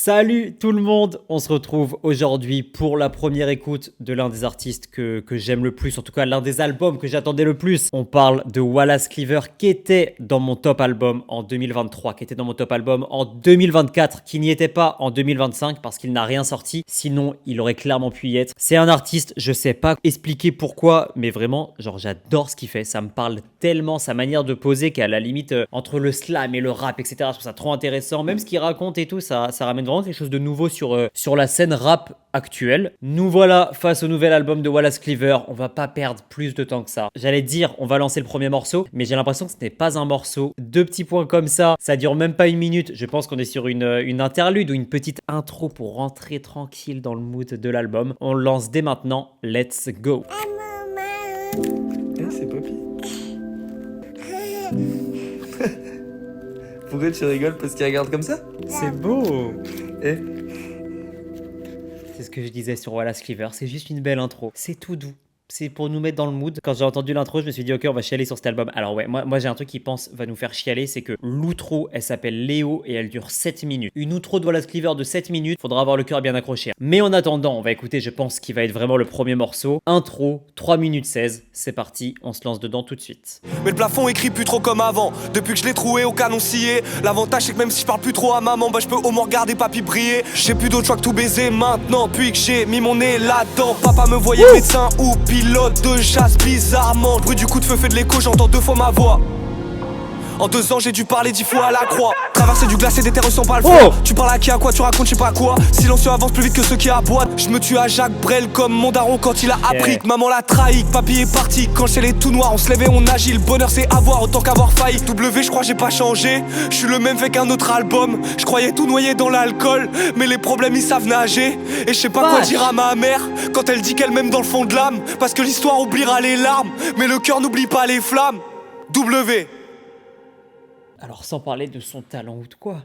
Salut tout le monde, on se retrouve aujourd'hui pour la première écoute de l'un des artistes que j'aime le plus, en tout cas l'un des albums que j'attendais le plus. On parle de Wallace Cleaver qui était dans mon top album en 2023, qui était dans mon top album en 2024, qui n'y était pas en 2025 parce qu'il n'a rien sorti, sinon il aurait clairement pu y être. C'est un artiste, je sais pas expliquer pourquoi, mais vraiment, genre j'adore ce qu'il fait, ça me parle tellement, sa manière de poser qu'à la limite entre le slam et le rap, etc. Je trouve ça trop intéressant, même ce qu'il raconte et tout, ça ramène vraiment quelque chose de nouveau sur la scène rap actuelle. Nous voilà face au nouvel album de Wallace Cleaver. On va pas perdre plus de temps que ça. J'allais dire on va lancer le premier morceau, mais j'ai l'impression que ce n'est pas un morceau. Deux petits points comme ça dure même pas une minute. Je pense qu'on est sur une interlude ou une petite intro pour rentrer tranquille dans le mood de l'album. On le lance dès maintenant. Let's go. C'est Poppy. Pourquoi tu rigoles? Parce qu'il regarde comme ça? C'est beau. Eh, C'est ce que je disais sur Wallace Cleaver, c'est juste une belle intro, c'est tout doux. C'est pour nous mettre dans le mood. Quand j'ai entendu l'intro, je me suis dit ok, on va chialer sur cet album. Alors ouais, moi j'ai un truc qui va nous faire chialer, c'est que l'outro, elle s'appelle Léo et elle dure 7 minutes. Une outro de Wallace Cleaver de 7 minutes, faudra avoir le cœur bien accroché. Mais en attendant, on va écouter, je pense, qui va être vraiment le premier morceau. Intro, 3 minutes 16, c'est parti, on se lance dedans tout de suite. Mais le plafond écrit plus trop comme avant. Depuis que je l'ai troué au canon scié. L'avantage c'est que même si je parle plus trop à maman, bah je peux au moins regarder papy briller. J'ai plus d'autre choix que tout baiser maintenant. Puis que j'ai mis mon nez là-dedans. Papa me voyait médecin ou pilote de chasse bizarrement. Le bruit du coup de feu fait de l'écho, j'entends 2 fois ma voix. En 2 ans j'ai dû parler 10 fois à la croix. Traverser du glacé des terres sans pas le froid. Tu parles à qui, à quoi, tu racontes je sais pas quoi. Silencieux avance plus vite que ceux qui aboient. Je me tue à Jacques Brel comme mon daron quand il a appris que maman l'a trahi, que papy est parti. Quand le ciel est tout noir, on se lève et on agit. Le bonheur c'est avoir autant qu'avoir failli. W je crois j'ai pas changé. Je suis le même fait qu'un autre album. Je croyais tout noyé dans l'alcool, mais les problèmes ils savent nager. Et je sais pas quoi dire à ma mère quand elle dit qu'elle m'aime dans le fond de l'âme. Parce que l'histoire oubliera les larmes, mais le cœur n'oublie pas les flammes. W. Alors sans parler de son talent ou de quoi.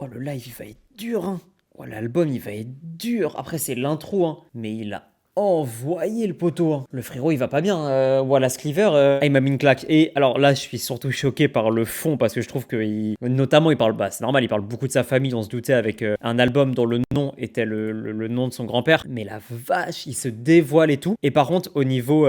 Oh le live il va être dur hein. Oh l'album il va être dur. Après c'est l'intro hein. Mais il a envoyé le poteau hein. Le frérot il va pas bien. Wallace Cleaver il m'a mis une claque. Et alors là je suis surtout choqué par le fond. Parce que je trouve que notamment il parle, c'est normal, il parle beaucoup de sa famille. On se doutait avec un album dont le nom était le nom de son grand-père. Mais la vache il se dévoile et tout. Et par contre au niveau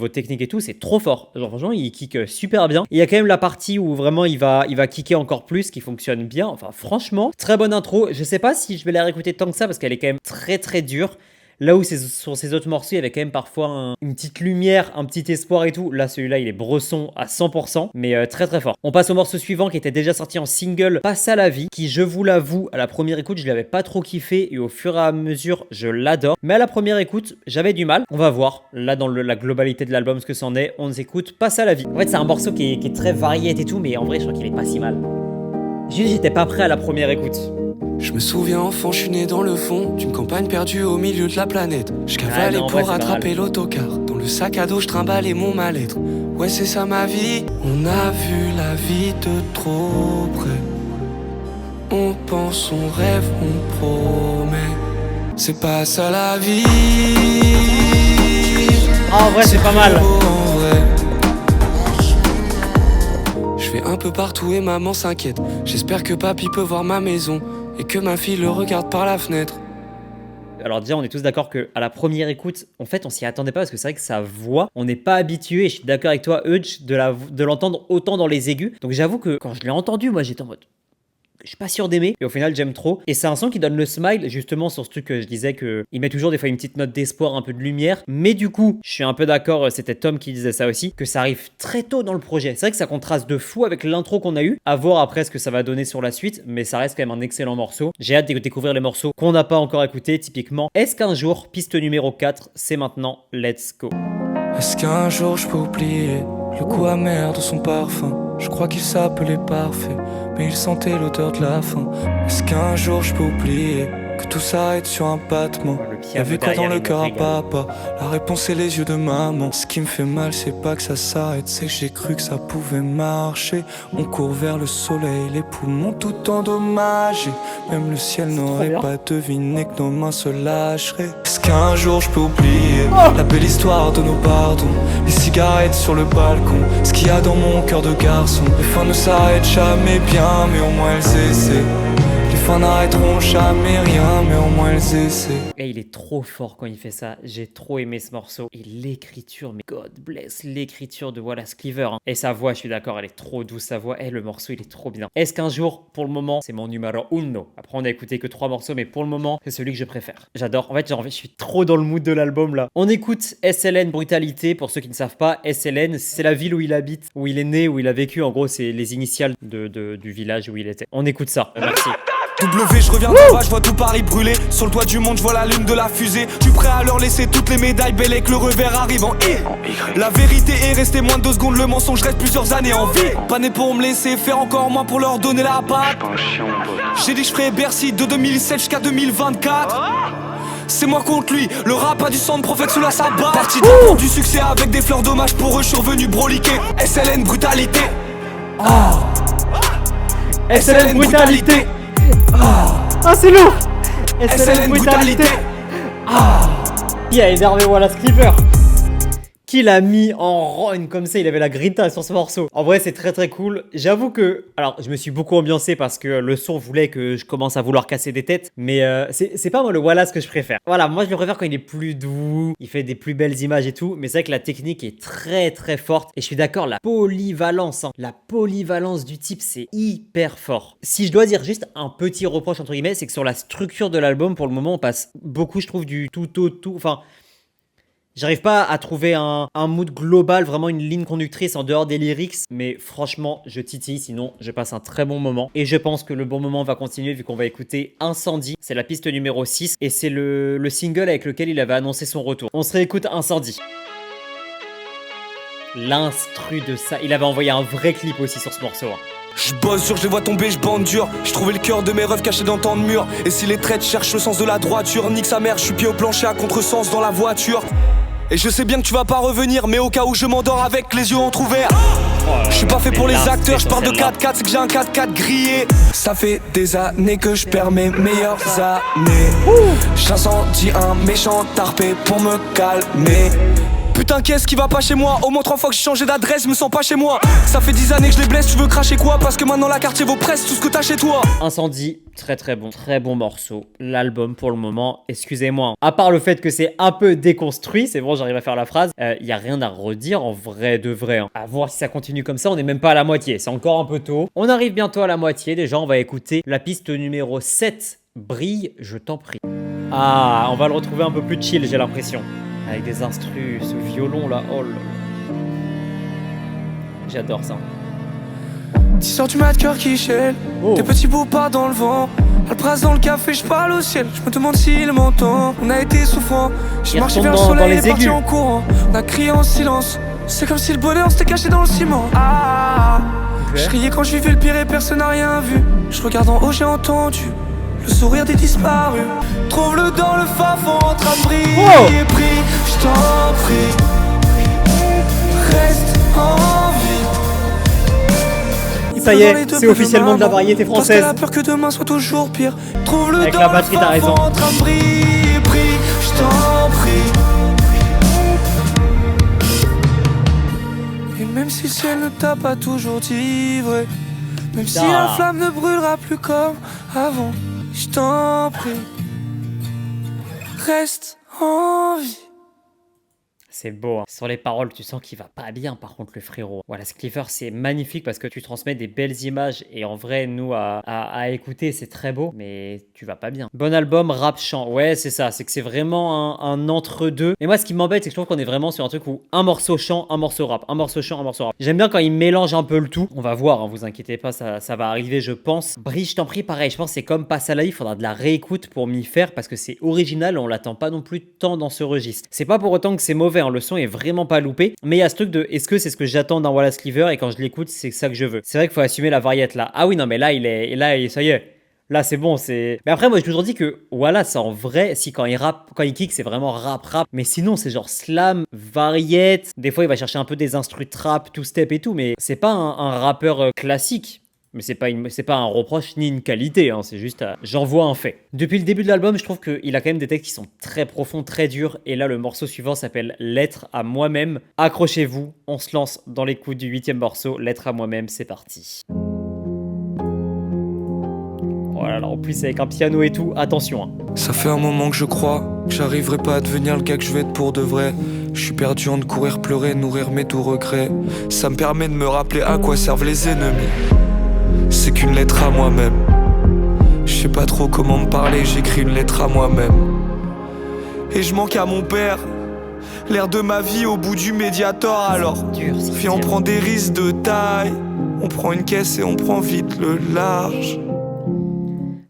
technique et tout c'est trop fort. Genre franchement il kick super bien. Il y a quand même la partie où vraiment il va kicker encore plus, qui fonctionne bien. Enfin franchement très bonne intro. Je sais pas si je vais la réécouter tant que ça parce qu'elle est quand même très très dure. Là où sur ces autres morceaux, il y avait quand même parfois une petite lumière, un petit espoir et tout. Là, celui-là, il est bresson à 100%, mais très très fort. On passe au morceau suivant qui était déjà sorti en single, Passe à la vie, qui, je vous l'avoue, à la première écoute, je l'avais pas trop kiffé et au fur et à mesure, je l'adore. Mais à la première écoute, j'avais du mal. On va voir, là, dans la globalité de l'album, ce que c'en est. On écoute Passe à la vie. En fait, c'est un morceau qui est très varié et tout, mais en vrai, je crois qu'il est pas si mal. Juste, j'étais pas prêt à la première écoute. Je me souviens enfant, je suis né dans le fond d'une campagne perdue au milieu de la planète. Je cavalais pour rattraper l'autocar. Dans le sac à dos, je trimballais mon mal-être. Ouais, c'est ça ma vie. On a vu la vie de trop près. On pense, on rêve, on promet. C'est pas ça la vie. En vrai, c'est pas mal. Je vais un peu partout et maman s'inquiète. J'espère que papy peut voir ma maison et que ma fille le regarde par la fenêtre. Alors déjà, on est tous d'accord qu'à la première écoute, en fait, on s'y attendait pas parce que c'est vrai que sa voix, on n'est pas habitué, et je suis d'accord avec toi, Eudge, de l'entendre autant dans les aigus. Donc j'avoue que quand je l'ai entendu, moi j'étais en mode... Je suis pas sûr d'aimer, et au final j'aime trop. Et c'est un son qui donne le smile, justement sur ce truc que je disais, que il met toujours des fois une petite note d'espoir, un peu de lumière. Mais du coup, je suis un peu d'accord, c'était Tom qui disait ça aussi, que ça arrive très tôt dans le projet. C'est vrai que ça contraste de fou avec l'intro qu'on a eu. À voir après ce que ça va donner sur la suite, mais ça reste quand même un excellent morceau. J'ai hâte de découvrir les morceaux qu'on n'a pas encore écoutés, typiquement Est-ce qu'un jour, piste numéro 4, c'est maintenant, let's go. Est-ce qu'un jour je peux oublier le goût amer de son parfum? Je crois qu'il s'appelait parfait, mais il sentait l'odeur de la faim. Est-ce qu'un jour je peux oublier que tout s'arrête sur un battement? Y'avait quoi dans le cœur à papa? La réponse c'est les yeux de maman. Ce qui me fait mal c'est pas que ça s'arrête, c'est que j'ai cru que ça pouvait marcher. On court vers le soleil, les poumons tout endommagés. Même le ciel n'aurait pas deviné que nos mains se lâcheraient. Est-ce qu'un jour je peux oublier la belle histoire de nos pardons? Les cigarettes sur le balcon, ce qu'il y a dans mon cœur de garçon. Les fins ne s'arrêtent jamais bien, mais au moins elles essaient. fins n'arrêteront jamais rien, mais au moins elles essaient. Et il est trop fort quand il fait ça. J'ai trop aimé ce morceau. Et l'écriture, mais God bless l'écriture de Wallace Cleaver. Hein. Et sa voix, je suis d'accord, elle est trop douce, sa voix. Et le morceau, il est trop bien. Est-ce qu'un jour, pour le moment, c'est mon numéro uno? Après, on a écouté que 3 morceaux, mais pour le moment, c'est celui que je préfère. J'adore. En fait, je suis trop dans le mood de l'album là. On écoute SLN Brutalité. Pour ceux qui ne savent pas, SLN, c'est la ville où il habite, où il est né, où il a vécu. En gros, c'est les initiales du village où il était. On écoute ça. Merci. W, je reviens de bas, je vois tout Paris brûler. Sur le toit du monde, je vois la lune de la fusée. Tu prêt à leur laisser toutes les médailles belles et que le revers arrive en I. La vérité est restée moins de 2 secondes, le mensonge reste plusieurs années en vie. Pas né pour me laisser faire, encore moins pour leur donner la patte. J'ai dit que je ferais Bercy de 2007 jusqu'à 2024. C'est moi contre lui, le rap a du sang de prophète sous la sabbat. Parti de du succès avec des fleurs d'hommage pour eux, je suis revenu broliquer. SLN Brutalité. SLN Brutalité. Ah, c'est lourd. SLN Brutalité. Qui a énervé Wallace Cleaver? Qui l'a mis en run comme ça, il avait la grinta sur ce morceau. En vrai, c'est très très cool. J'avoue que, alors, je me suis beaucoup ambiancé parce que le son voulait que je commence à vouloir casser des têtes. Mais c'est pas moi le Wallace que je préfère. Voilà, moi je le préfère quand il est plus doux, il fait des plus belles images et tout. Mais c'est vrai que la technique est très très forte. Et je suis d'accord, la polyvalence, la polyvalence du type, c'est hyper fort. Si je dois dire juste un petit reproche entre guillemets, c'est que sur la structure de l'album, pour le moment, on passe beaucoup, je trouve, du tout au tout. Enfin. J'arrive pas à trouver un mood global, vraiment une ligne conductrice en dehors des lyrics, mais franchement, je titille, sinon je passe un très bon moment. Et je pense que le bon moment va continuer vu qu'on va écouter Incendie, c'est la piste numéro 6, et c'est le single avec lequel il avait annoncé son retour. On se réécoute Incendie. L'instru de ça, il avait envoyé un vrai clip aussi sur ce morceau. Hein. Je bosse dur, je les vois tomber, je bande dur. Je trouvais le cœur de mes rêves cachés dans tant de murs. Et si les traites cherchent le sens de la droiture, nique sa mère, je suis pied au plancher à contresens dans la voiture. Et je sais bien que tu vas pas revenir, mais au cas où je m'endors avec les yeux entrouverts. Je suis pas fait pour les acteurs, je parle de 4-4, c'est que j'ai un 4-4 grillé. Ça fait des années que je perds mes meilleures années. J'incendie un méchant tarpé pour me calmer. Putain, qu'est-ce qui va pas chez moi? Au moins 3 fois que j'ai changé d'adresse, je me sens pas chez moi. Ça fait 10 années que je les blesse, tu veux cracher quoi? Parce que maintenant la quartier vaut presque tout ce que t'as chez toi. Incendie, très bon morceau. L'album pour le moment, excusez-moi. À part le fait que c'est un peu déconstruit, c'est bon, j'arrive à faire la phrase. Y a rien à redire en vrai de vrai. Hein. À voir si ça continue comme ça, on est même pas à la moitié. C'est encore un peu tôt. On arrive bientôt à la moitié. Déjà, on va écouter la piste numéro 7. Brille, je t'en prie. Ah, on va le retrouver un peu plus chill, j'ai l'impression. Avec des instrus, ce violon là, oh là là. J'adore ça. 10h du mat, cœur qui gèle. Des petits bouts pas dans le vent. Alpraz dans le café, je parle au ciel. Je me demande s'il m'entend. On a été souffrant. J'ai marché vers le soleil, il est parti en courant. On a crié en silence. C'est comme si le bonheur s'était caché dans le ciment. Je criais quand je vivais le pire et personne n'a rien vu. Je regarde en haut, j'ai entendu le sourire des disparus. Trouve-le dans le fafon en train de briller. Prie, je t'en prie. Reste en vie. Ça y est, c'est officiellement de la variété française. Parce qu'elle a peur que demain soit toujours pire. Trouve-le avec dans la batterie, le t'as raison. en train de briller. Prie, je t'en prie. Et même si le ciel ne t'a pas toujours dit vrai, même si la flamme ne brûlera plus comme avant, je t'en prie, reste en vie. C'est beau, hein. Sur les paroles, tu sens qu'il va pas bien, par contre, le frérot. Voilà, Cleaver, c'est magnifique parce que tu transmets des belles images et en vrai, nous, à écouter, c'est très beau, mais tu vas pas bien. Bon album, rap, chant. Ouais, c'est ça, c'est que c'est vraiment un entre-deux. Et moi, ce qui m'embête, c'est que je trouve qu'on est vraiment sur un truc où un morceau chant, un morceau rap, un morceau chant, un morceau rap. J'aime bien quand il mélange un peu le tout. On va voir, hein, vous inquiétez pas, ça va arriver, je pense. Bridge, je t'en prie, pareil, je pense que c'est comme Passe à la vie, il faudra de la réécoute pour m'y faire parce que c'est original, on l'attend pas non plus tant dans ce registre. C'est pas pour autant que c'est mauvais, hein, le son est vraiment pas loupé, mais il y a ce truc de est-ce que c'est ce que j'attends d'un Wallace Cleaver et quand je l'écoute, c'est ça que je veux. C'est vrai qu'il faut assumer la variette là. Ah oui, non, mais là, ça y est. Là, c'est bon, c'est... Mais après, moi, je me toujours dit que Wallace, en vrai, si quand il rappe, quand il kick, c'est vraiment rap. Mais sinon, c'est genre slam, variette. Des fois, il va chercher un peu des instrus trap, two-step et tout, mais c'est pas un rappeur classique. Mais c'est pas un reproche ni une qualité, hein, c'est juste j'en vois un fait. Depuis le début de l'album, je trouve qu'il a quand même des textes qui sont très profonds, très durs. Et là, le morceau suivant s'appelle Lettre à moi-même. Accrochez-vous, on se lance dans l'écoute du 8e morceau. Lettre à moi-même, c'est parti. Oh là là, en plus avec un piano et tout, attention hein. Ça fait un moment que je crois que j'arriverai pas à devenir le gars que je vais être pour de vrai. Je suis perdu entre courir, pleurer, nourrir mes doux regrets. Ça me permet de me rappeler à quoi servent les ennemis. C'est qu'une lettre à moi-même. Je sais pas trop comment me parler, j'écris une lettre à moi-même. Et je manque à mon père, l'air de ma vie au bout du Mediator. Alors, viens on prend des risques de taille. On prend une caisse et on prend vite le large.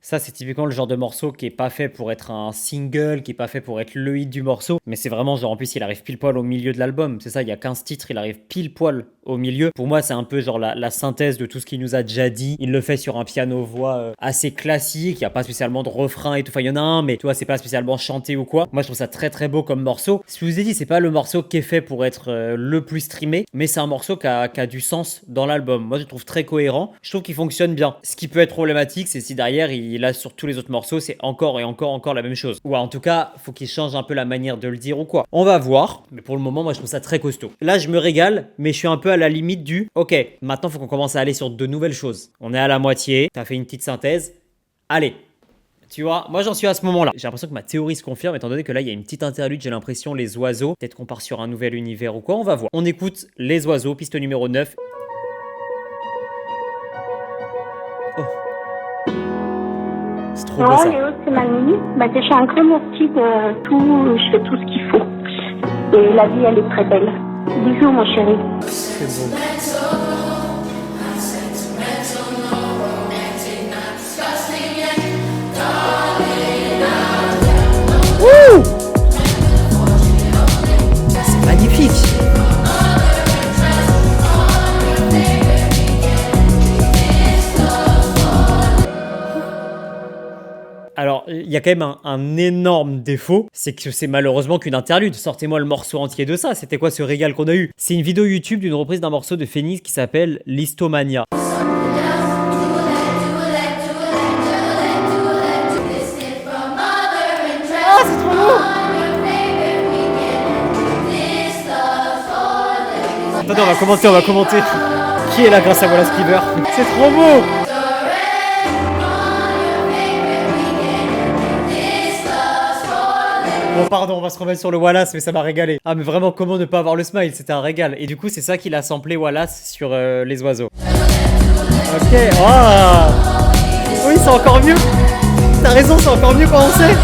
Ça, c'est typiquement le genre de morceau qui est pas fait pour être un single, qui est pas fait pour être le hit du morceau. Mais c'est vraiment genre, en plus, il arrive pile poil au milieu de l'album. C'est ça, il y a 15 titres, il arrive pile poil au milieu. Pour moi, c'est un peu genre la synthèse de tout ce qu'il nous a déjà dit. Il le fait sur un piano-voix assez classique. Il n'y a pas spécialement de refrain et tout. Enfin, il y en a un, mais tu vois, c'est pas spécialement chanté ou quoi. Moi, je trouve ça très très beau comme morceau. Je vous ai dit, c'est pas le morceau qui est fait pour être le plus streamé, mais c'est un morceau qui a du sens dans l'album. Moi, je le trouve très cohérent. Je trouve qu'il fonctionne bien. Ce qui peut être problématique, c'est si derrière, il a sur tous les autres morceaux, c'est encore et encore la même chose. Ou en tout cas, faut qu'il change un peu la manière de le dire ou quoi. On va voir. Mais pour le moment, moi, je trouve ça très costaud. Là, je me régale, mais je suis un peu à la limite du ok, maintenant faut qu'on commence à aller sur de nouvelles choses. On est à la moitié, t'as fait une petite synthèse. Allez, tu vois, moi j'en suis à ce moment-là. J'ai l'impression que ma théorie se confirme, étant donné que là il y a une petite interlude, j'ai l'impression, les oiseaux. Peut-être qu'on part sur un nouvel univers ou quoi, on va voir. On écoute les oiseaux, piste numéro 9. Oh. C'est trop beau ça. Léo, c'est Manu. Je suis un grand merci de tout, je fais tout ce qu'il faut. Et la vie, elle est très belle. Bisous, mon chéri. C'est beau. Wouh! C'est magnifique. Alors, il y a quand même un énorme défaut, c'est que c'est malheureusement qu'une interlude. Sortez-moi le morceau entier de ça. C'était quoi ce régal qu'on a eu? C'est une vidéo YouTube d'une reprise d'un morceau de Phoenix qui s'appelle Listomania. Ah, c'est trop beau! Attendez, on va commenter. Qui est là grâce à Wallace Cleaver? C'est trop beau! Bon pardon, on va se remettre sur le Wallace, mais ça m'a régalé. Ah mais vraiment, comment ne pas avoir le smile? C'était un régal. Et du coup, c'est ça qu'il a samplé Wallace sur les oiseaux. Ok, oh! Oui, c'est encore mieux. T'as raison, c'est encore mieux quand on sait.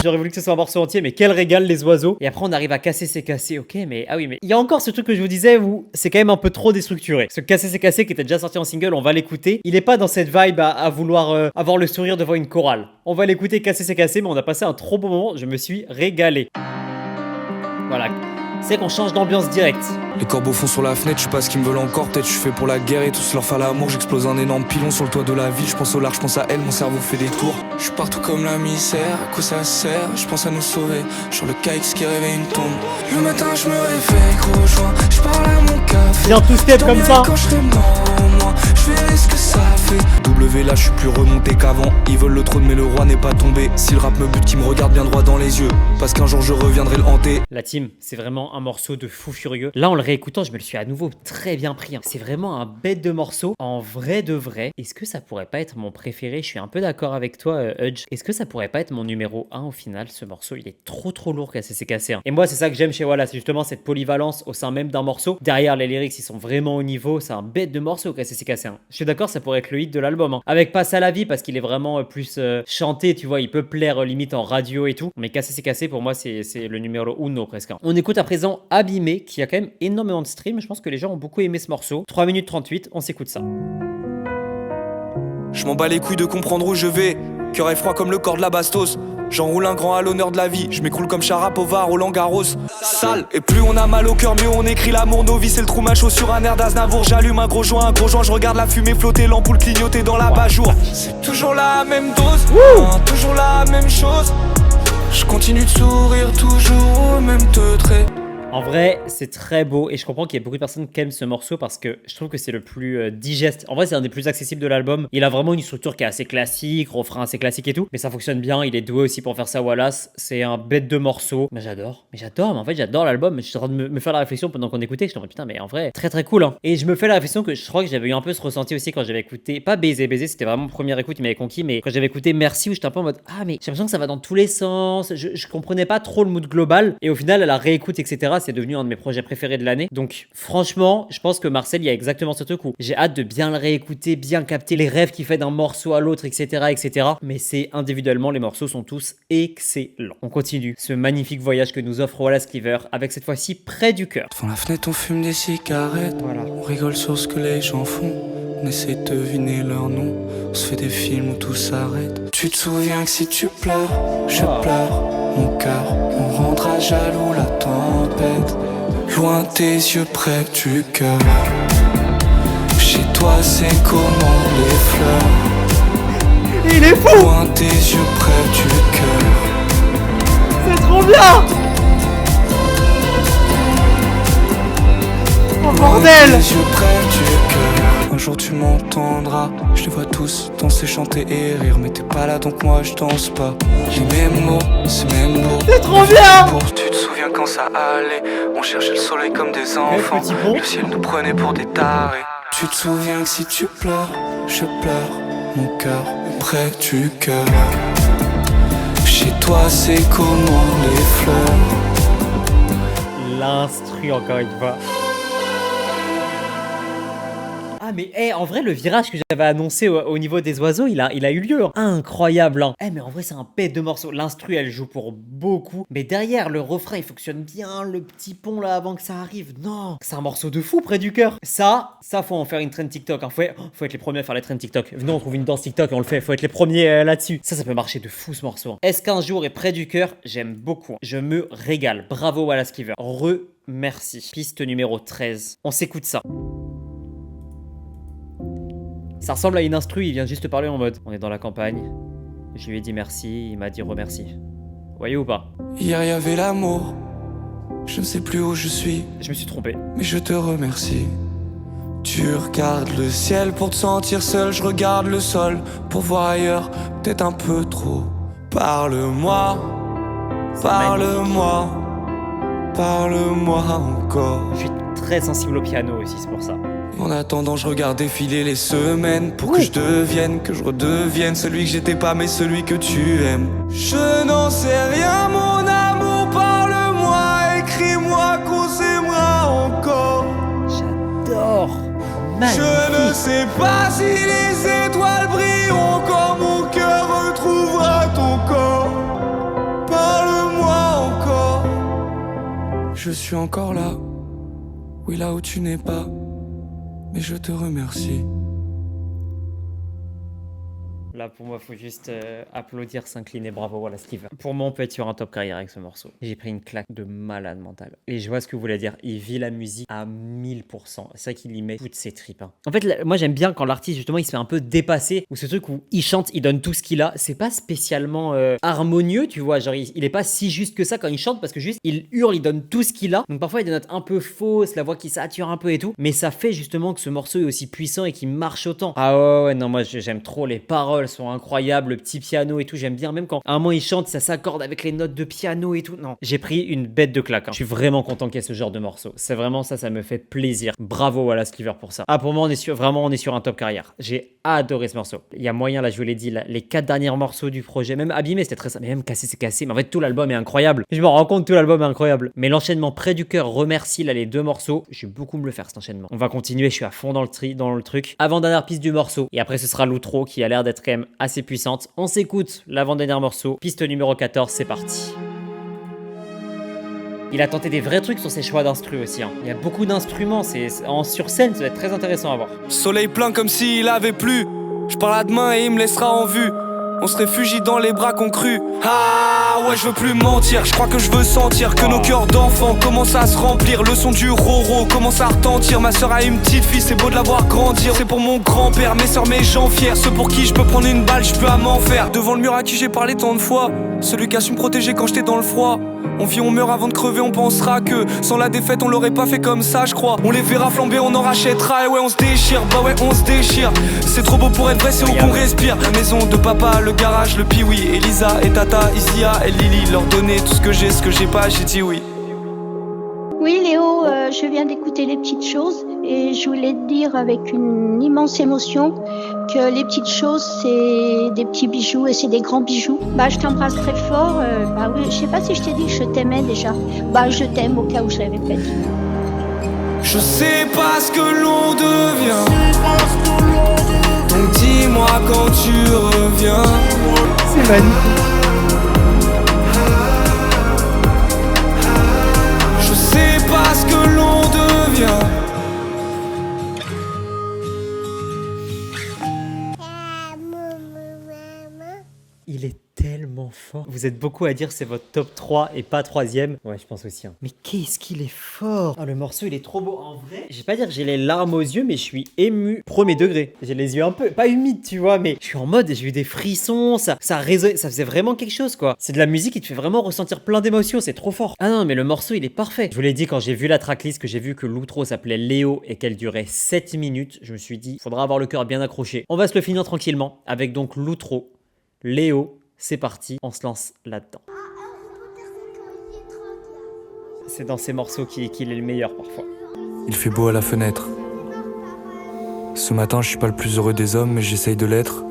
J'aurais voulu que ce soit un morceau entier, mais quel régal les oiseaux. Et après on arrive à Casser c'est cassé, ok, mais ah oui, mais il y a encore ce truc que je vous disais où c'est quand même un peu trop déstructuré. Ce Casser c'est cassé qui était déjà sorti en single, on va l'écouter. Il est pas dans cette vibe à vouloir avoir le sourire devant une chorale. On va l'écouter Casser c'est cassé, mais on a passé un trop bon moment, je me suis régalé. Voilà. C'est qu'on change d'ambiance directe. Les corbeaux font sur la fenêtre, je sais pas ce qu'ils me veulent encore. Peut-être je suis fait pour la guerre et tous leur faire l'amour. J'explose un énorme pilon sur le toit de la ville. Je pense au large, je pense à elle, mon cerveau fait des tours. Je suis partout comme la misère, à quoi ça sert? Je pense à nous sauver, sur le KX qui réveille une tombe. Le matin je me réveille, gros joint, je parle à mon café. Viens tout step comme ça. Quand je serai mort, moi, je verrai ce que ça fait. W là, je suis plus remonté qu'avant. Ils veulent le trône mais le roi n'est pas tombé. Si le rap me bute, qui me regarde bien droit dans les yeux, parce qu'un jour je reviendrai le hanter. La team, c'est vraiment un morceau de fou furieux. Là, en le réécoutant, je me le suis à nouveau très bien pris. Hein. C'est vraiment un bête de morceau. En vrai de vrai, est-ce que ça pourrait pas être mon préféré? Je suis un peu d'accord avec toi, Hudge. Est-ce que ça pourrait pas être mon numéro 1 au final? Ce morceau, il est trop lourd, Casser c'est cassé. Hein. Et moi, c'est ça que j'aime chez Wallace, c'est justement cette polyvalence au sein même d'un morceau. Derrière, les lyrics, ils sont vraiment au niveau. C'est un bête de morceau, Casser c'est cassé. Hein. Je suis d'accord, ça pourrait être le hit de l'album. Hein. Avec Passe à la vie, parce qu'il est vraiment plus chanté, tu vois, il peut plaire limite en radio et tout. Mais Casser c'est cassé, pour moi, c'est le numéro 1 presque. Hein. On écoute à présent Abîmé, qui a quand même énormément de streams. Je pense que les gens ont beaucoup aimé ce morceau. 3 minutes 38, on s'écoute ça. Je m'en bats les couilles de comprendre où je vais. Cœur est froid comme le corps de la bastos. J'enroule un grand à l'honneur de la vie. Je m'écroule comme Sharapova, Roland Garros. Sale. Et plus on a mal au cœur, mieux on écrit l'amour. Nos vies c'est le trou macho sur un air d'Aznavour. J'allume un gros joint. Je regarde la fumée flotter, l'ampoule clignoter dans la bajour. C'est toujours la même dose, toujours la même chose. Je continue de sourire toujours au même trait. En vrai, c'est très beau et je comprends qu'il y a beaucoup de personnes qui aiment ce morceau parce que je trouve que c'est le plus digeste. En vrai, c'est un des plus accessibles de l'album. Il a vraiment une structure qui est assez classique, refrain assez classique et tout, mais ça fonctionne bien. Il est doué aussi pour faire ça, Wallace. C'est un bête de morceau. Mais j'adore. Mais en fait, j'adore l'album. Je suis en train de me faire la réflexion pendant qu'on écoutait. Je me dis, putain, mais en vrai, très très cool. Hein. Et je me fais la réflexion que je crois que j'avais eu un peu ce ressenti aussi quand j'avais écouté, pas Baiser, c'était vraiment mon première écoute, il m'avait conquis, mais quand j'avais écouté Merci, où j'étais un peu en mode, ah, mais j'ai l'impression que ça va dans tous les sens. Je comprenais pas trop le mood global. Et au final, à la réécoute, etc., c'est devenu un de mes projets préférés de l'année. Donc, franchement, je pense que Marcel, il y a exactement ce truc où j'ai hâte de bien le réécouter, bien capter les rêves qu'il fait d'un morceau à l'autre, etc., etc. Mais c'est individuellement, les morceaux sont tous excellents. On continue ce magnifique voyage que nous offre Wallace Cleaver avec cette fois-ci Près du cœur. Devant la fenêtre, on fume des cigarettes. Voilà. On rigole sur ce que les gens font. On essaie de deviner leur nom. On se fait des films où tout s'arrête. Tu te souviens que si tu pleures, je pleure. Mon cœur, on rendra jaloux la tempête. Loin tes yeux près du cœur. Chez toi c'est comment les fleurs. Il est fou! Loin tes yeux près du cœur. C'est trop bien! Oh bordel! Loin tes yeux près du cœur. Un jour tu m'entendras. Je les vois tous danser, chanter et rire. Mais t'es pas là donc moi je danse pas. J'ai mes mots, c'est même beau. C'est trop bien! Tu te souviens quand ça allait. On cherchait le soleil comme des enfants. petit pont. Le ciel nous prenait pour des tarés. Tu te souviens que si tu pleures, je pleure. Mon cœur est près du cœur. Chez toi c'est comment les fleurs. L'instru encore une fois. Ah mais en vrai le virage que j'avais annoncé au niveau des oiseaux il a eu lieu. Incroyable hein. Mais en vrai c'est un bête de morceau. L'instru elle joue pour beaucoup. Mais derrière le refrain il fonctionne bien. Le petit pont là avant que ça arrive. Non. C'est un morceau de fou Près du cœur. Ça faut en faire une trend TikTok. Hein. Faut être les premiers à faire les trends TikTok. Venez on trouve une danse TikTok et on le fait. Faut être les premiers là-dessus. Ça peut marcher de fou ce morceau. Hein. Est-ce qu'un jour est Près du cœur? J'aime beaucoup. Hein. Je me régale. Bravo Wallace Cleaver. Merci. Piste numéro 13. On s'écoute ça. Ça ressemble à une instru, il vient juste te parler en mode on est dans la campagne, je lui ai dit merci, il m'a dit remercie. Vous voyez ou pas? Hier y avait l'amour. Je ne sais plus où je suis, Je me suis trompé. mais je te remercie. Tu regardes le ciel pour te sentir seul. Je regarde le sol pour voir ailleurs, peut-être un peu trop. Parle-moi, parle-moi, parle-moi encore. Je suis très sensible au piano aussi, c'est pour ça. En attendant, je regarde défiler les semaines pour que je redevienne celui que j'étais pas, mais celui que tu aimes. Je n'en sais rien, mon amour, parle-moi, écris-moi qu'on s'aimera encore. J'adore. Magnifique. Je ne sais pas si les étoiles brilleront quand mon cœur retrouvera ton corps. Parle-moi encore. Je suis encore là, oui là où tu n'es pas. Mais je te remercie. Là, pour moi, faut juste applaudir, s'incliner. Bravo, Wallace Cleaver. Pour moi, on peut être sur un top carrière avec ce morceau. J'ai pris une claque de malade mental. Et je vois ce que vous voulez dire. Il vit la musique à 1000%. C'est vrai qu'il y met toutes ses tripes. Hein. En fait, moi, j'aime bien quand l'artiste, justement, il se fait un peu dépasser. Ou ce truc où il chante, il donne tout ce qu'il a. C'est pas spécialement harmonieux, tu vois. Genre, il est pas si juste que ça quand il chante parce que juste, il hurle, il donne tout ce qu'il a. Donc, parfois, il y a des notes un peu fausses, la voix qui sature un peu et tout. Mais ça fait justement que ce morceau est aussi puissant et qu'il marche autant. Ah ouais, non, moi, j'aime trop les paroles. Sont incroyables, le petit piano et tout, j'aime bien, même quand à un moment il chante, ça s'accorde avec les notes de piano et tout. Non, j'ai pris une bête de claque. Hein. Je suis vraiment content qu'il y ait ce genre de morceau. C'est vraiment ça me fait plaisir. Bravo Wallace Cleaver pour ça. Ah, pour moi, on est sur un top carrière. J'ai adoré ce morceau. Il y a moyen, là, je vous l'ai dit, là, les 4 derniers morceaux du projet, même Abîmé, c'était très simple, mais même Cassé, c'est cassé. Mais en fait, tout l'album est incroyable. Je me rends compte, tout l'album est incroyable. Mais l'enchaînement Près du cœur, remercie, là, les 2 morceaux, je vais beaucoup me le faire cet enchaînement. On va continuer, je suis à fond dans le truc. Avant-dernière piste du morceau, et après, ce sera l'outro qui a l'air d'être quand même assez puissante. On s'écoute l'avant-dernier morceau, piste numéro 14, c'est parti. Il a tenté des vrais trucs sur ses choix d'instru aussi. Hein. Il y a beaucoup d'instruments, sur scène, ça va être très intéressant à voir. Soleil plein comme s'il avait plu. Je parle à demain et il me laissera en vue. On se réfugie dans les bras qu'on crut. Ah ouais, je veux plus mentir. Je crois que je veux sentir que nos cœurs d'enfants commencent à se remplir. Le son du roro commence à retentir. Ma soeur a une petite fille, c'est beau de la voir grandir. C'est pour mon grand-père, mes soeurs, mes gens fiers. Ceux pour qui je peux prendre une balle, je peux à m'en faire. Devant le mur à qui j'ai parlé tant de fois. Celui qui a su me protéger quand j'étais dans le froid. On vit, on meurt avant de crever, on pensera que sans la défaite on l'aurait pas fait comme ça, je crois. On les verra flamber, on en rachètera, et ouais on se déchire, bah ouais on se déchire. C'est trop beau pour être vrai, c'est où qu'on respire. La maison de papa, le garage, le piwi, Elisa et Tata, Isia et Lily. Leur donner tout ce que j'ai pas, j'ai dit oui. Oui Léo, je viens d'écouter Les Petites Choses et je voulais te dire avec une immense émotion que les petites choses c'est des petits bijoux et c'est des grands bijoux. Bah je t'embrasse très fort, bah oui, je sais pas si je t'ai dit que je t'aimais déjà. Bah je t'aime au cas où je l'avais pas dit. Je sais pas ce que l'on devient, donc dis-moi quand tu reviens. C'est magnifique. Je sais pas ce que l'on devient. Il est tellement fort. Vous êtes beaucoup à dire c'est votre top 3 et pas 3ème. Ouais, je pense aussi. Hein. Mais qu'est-ce qu'il est fort. Oh, le morceau, il est trop beau. En vrai, je vais pas dire que j'ai les larmes aux yeux, mais je suis ému. Premier degré. J'ai les yeux un peu, pas humides, tu vois, mais je suis en mode, j'ai eu des frissons, ça résonne, ça faisait vraiment quelque chose, quoi. C'est de la musique qui te fait vraiment ressentir plein d'émotions, c'est trop fort. Ah non, mais le morceau, il est parfait. Je vous l'ai dit quand j'ai vu la tracklist, que j'ai vu que l'outro s'appelait Léo et qu'elle durait 7 minutes, je me suis dit, faudra avoir le cœur bien accroché. On va se le finir tranquillement avec donc l'outro. Léo, c'est parti, on se lance là-dedans. C'est dans ces morceaux qu'il est le meilleur parfois. Il fait beau à la fenêtre. Ce matin, je suis pas le plus heureux des hommes, mais j'essaye de l'être.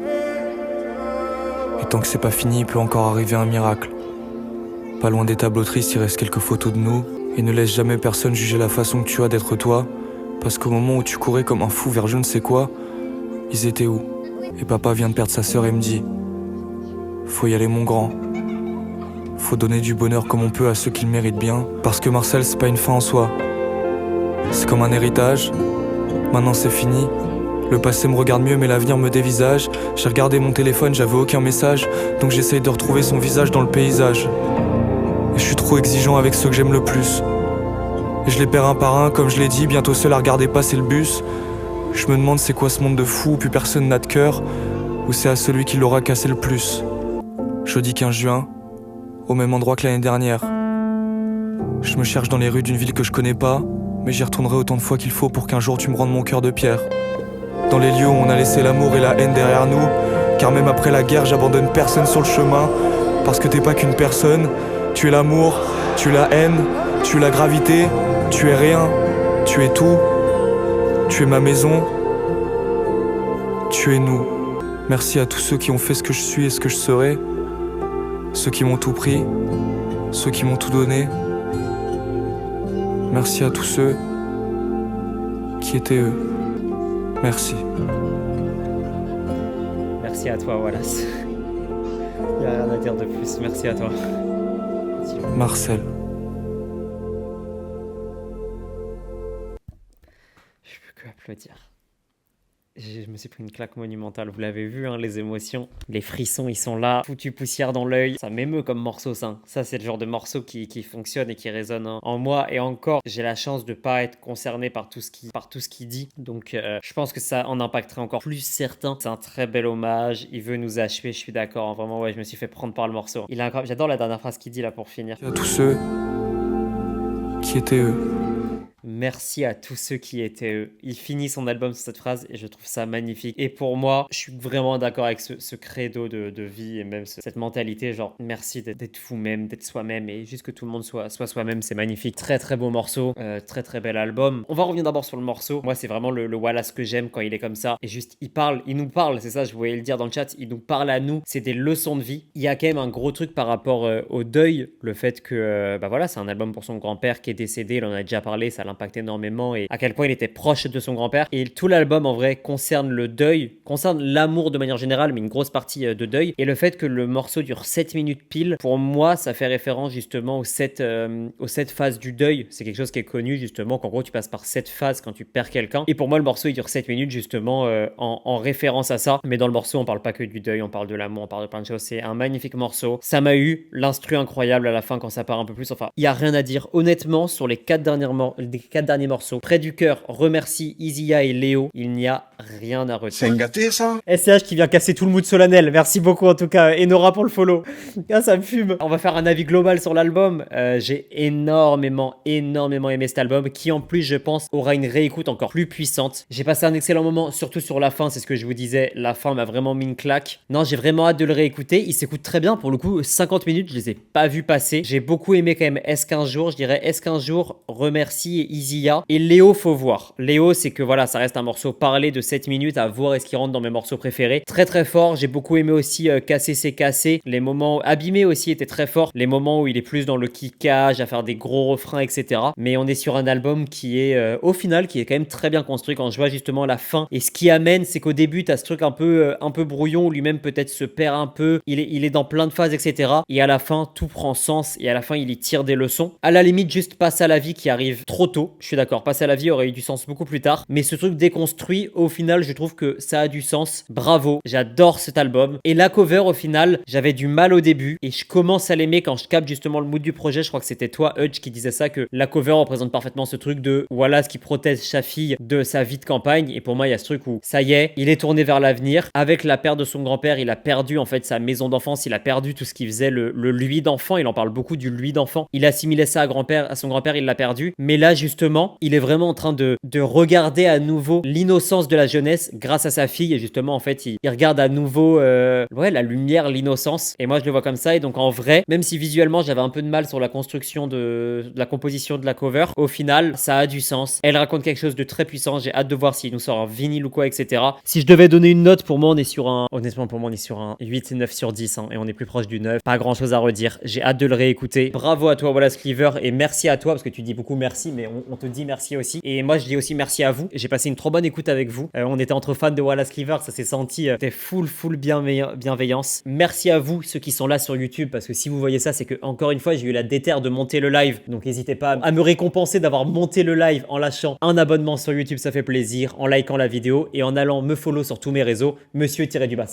Et tant que c'est pas fini, il peut encore arriver un miracle. Pas loin des tableaux tristes, il reste quelques photos de nous. Et ne laisse jamais personne juger la façon que tu as d'être toi. Parce qu'au moment où tu courais comme un fou vers je ne sais quoi, ils étaient où? Et papa vient de perdre sa sœur et me dit: faut y aller mon grand. Faut donner du bonheur comme on peut à ceux qui le méritent bien. Parce que Marcel, c'est pas une fin en soi. C'est comme un héritage. Maintenant c'est fini. Le passé me regarde mieux mais l'avenir me dévisage. J'ai regardé mon téléphone, j'avais aucun message. Donc j'essaye de retrouver son visage dans le paysage. Et je suis trop exigeant avec ceux que j'aime le plus. Et je les perds un par un, comme je l'ai dit, bientôt seul à regarder passer le bus. Je me demande c'est quoi ce monde de fou où plus personne n'a de cœur. Ou c'est à celui qui l'aura cassé le plus. Jeudi 15 juin, au même endroit que l'année dernière. Je me cherche dans les rues d'une ville que je connais pas, mais j'y retournerai autant de fois qu'il faut pour qu'un jour tu me rendes mon cœur de pierre. Dans les lieux où on a laissé l'amour et la haine derrière nous, car même après la guerre, j'abandonne personne sur le chemin, parce que t'es pas qu'une personne, tu es l'amour, tu es la haine, tu es la gravité, tu es rien, tu es tout, tu es ma maison, tu es nous. Merci à tous ceux qui ont fait ce que je suis et ce que je serai. Ceux qui m'ont tout pris, ceux qui m'ont tout donné. Merci à tous ceux qui étaient eux. Merci. Merci à toi, Wallace. Il n'y a rien à dire de plus. Merci à toi. Marcel. Je peux que applaudir. Je me suis pris une claque monumentale, vous l'avez vu, hein, les émotions, les frissons, ils sont là, foutu poussière dans l'œil. Ça m'émeut comme morceau, ça. Ça, c'est le genre de morceau qui fonctionne et qui résonne en moi. Et encore, j'ai la chance de pas être concerné par tout ce qu'il dit. Donc, je pense que ça en impacterait encore plus certains. C'est un très bel hommage. Il veut nous achever, je suis d'accord. Hein, vraiment, ouais, je me suis fait prendre par le morceau. Il est incroyable. J'adore la dernière phrase qu'il dit là pour finir. À tous ceux qui étaient eux. Merci à tous ceux qui étaient eux. Il finit son album sur cette phrase et je trouve ça magnifique. Et pour moi, je suis vraiment d'accord avec ce credo de vie et même cette mentalité, genre merci d'être vous-même, d'être soi-même et juste que tout le monde soit soi-même, c'est magnifique. Très très beau morceau, très très bel album. On va revenir d'abord sur le morceau. Moi, c'est vraiment le Wallace que j'aime quand il est comme ça. Et juste, il nous parle, c'est ça, je voulais le dire dans le chat, il nous parle à nous, c'est des leçons de vie. Il y a quand même un gros truc par rapport au deuil, le fait que, bah voilà, c'est un album pour son grand-père qui est décédé, il en a déjà parlé, ça l'impacte énormément et à quel point il était proche de son grand-père. Et tout l'album en vrai concerne le deuil, concerne l'amour de manière générale, mais une grosse partie de deuil. Et le fait que le morceau dure 7 minutes pile, pour moi ça fait référence justement aux 7 phases du deuil. C'est quelque chose qui est connu justement, qu'en gros tu passes par 7 phases quand tu perds quelqu'un. Et pour moi le morceau il dure 7 minutes justement en référence à ça. Mais dans le morceau on parle pas que du deuil, on parle de l'amour, on parle de plein de choses. C'est un magnifique morceau. Ça m'a eu l'instru incroyable à la fin quand ça part un peu plus. Enfin, il y a rien à dire. Honnêtement, sur les 4 derniers 4 derniers morceaux. Près du cœur, remercie Izia et Léo. Il n'y a rien à retenir. C'est un gâté ça. SCH qui vient casser tout le mood solennel. Merci beaucoup en tout cas. Et Nora pour le follow. Ah, ça me fume. On va faire un avis global sur l'album. J'ai énormément aimé cet album qui en plus je pense aura une réécoute encore plus puissante. J'ai passé un excellent moment, surtout sur la fin. C'est ce que je vous disais. La fin m'a vraiment mis une claque. Non, j'ai vraiment hâte de le réécouter. Il s'écoute très bien. Pour le coup, 50 minutes, je les ai pas vus passer. J'ai beaucoup aimé quand même S15 jours. Je dirais S15 jours, remercie et Izia. Et Léo, faut voir. Léo, c'est que voilà, ça reste un morceau parlé de 7 minutes à voir est-ce qu'il rentre dans mes morceaux préférés. Très très fort. J'ai beaucoup aimé aussi Casser c'est cassé. Les moments abîmés aussi étaient très forts. Les moments où il est plus dans le kickage, à faire des gros refrains, etc. Mais on est sur un album qui est au final qui est quand même très bien construit quand je vois justement la fin. Et ce qui amène, c'est qu'au début, t'as ce truc un peu brouillon où lui-même peut-être se perd un peu. Il est dans plein de phases, etc. Et à la fin, tout prend sens. Et à la fin, il y tire des leçons. À la limite, juste Passe à la vie qui arrive trop tôt. Je suis d'accord. Passe à la vie aurait eu du sens beaucoup plus tard. Mais ce truc déconstruit, au final, je trouve que ça a du sens. Bravo. J'adore cet album. Et la cover, au final, j'avais du mal au début. Et je commence à l'aimer quand je capte justement le mood du projet. Je crois que c'était toi, Hudge, qui disait ça, que la cover représente parfaitement ce truc de voilà ce qui protège sa fille de sa vie de campagne. Et pour moi, il y a ce truc où ça y est, il est tourné vers l'avenir. Avec la perte de son grand-père, il a perdu en fait sa maison d'enfance. Il a perdu tout ce qui faisait le lui d'enfant. Il en parle beaucoup du lui d'enfant. Il assimilait ça à son grand-père, il l'a perdu. Mais là, justement, il est vraiment en train de regarder à nouveau l'innocence de la jeunesse grâce à sa fille. Et justement, en fait, il regarde à nouveau la lumière, l'innocence. Et moi, je le vois comme ça. Et donc, en vrai, même si visuellement, j'avais un peu de mal sur la construction de la composition de la cover, au final, ça a du sens. Elle raconte quelque chose de très puissant. J'ai hâte de voir s'il nous sort un vinyle ou quoi, etc. Si je devais donner une note, pour moi, on est sur un 8-9 sur 10. Hein, et on est plus proche du 9. Pas grand chose à redire. J'ai hâte de le réécouter. Bravo à toi, Wallace Cleaver. Et merci à toi, parce que tu dis beaucoup merci, mais on te dit merci aussi. Et moi, je dis aussi merci à vous. J'ai passé une trop bonne écoute avec vous. On était entre fans de Wallace Cleaver. Ça s'est senti. C'était full bienveillance. Merci à vous, ceux qui sont là sur YouTube, parce que si vous voyez ça, c'est que encore une fois, j'ai eu la déterre de monter le live. Donc, n'hésitez pas à me récompenser d'avoir monté le live en lâchant un abonnement sur YouTube, ça fait plaisir, en likant la vidéo et en allant me follow sur tous mes réseaux, monsieur-sable-du-bas.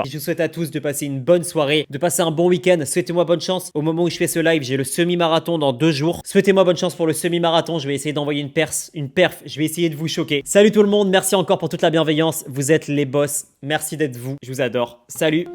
Je vous souhaite à tous de passer une bonne soirée, de passer un bon week-end. Souhaitez-moi bonne chance. Au moment où je fais ce live, j'ai le semi-marathon dans 2 jours. Souhaitez-moi bonne chance pour le semi-marathon. Je vais essayer d'envoyer une perf. Je vais essayer de vous choquer. Salut tout le monde. Merci encore pour toute la bienveillance. Vous êtes les boss. Merci d'être vous. Je vous adore. Salut.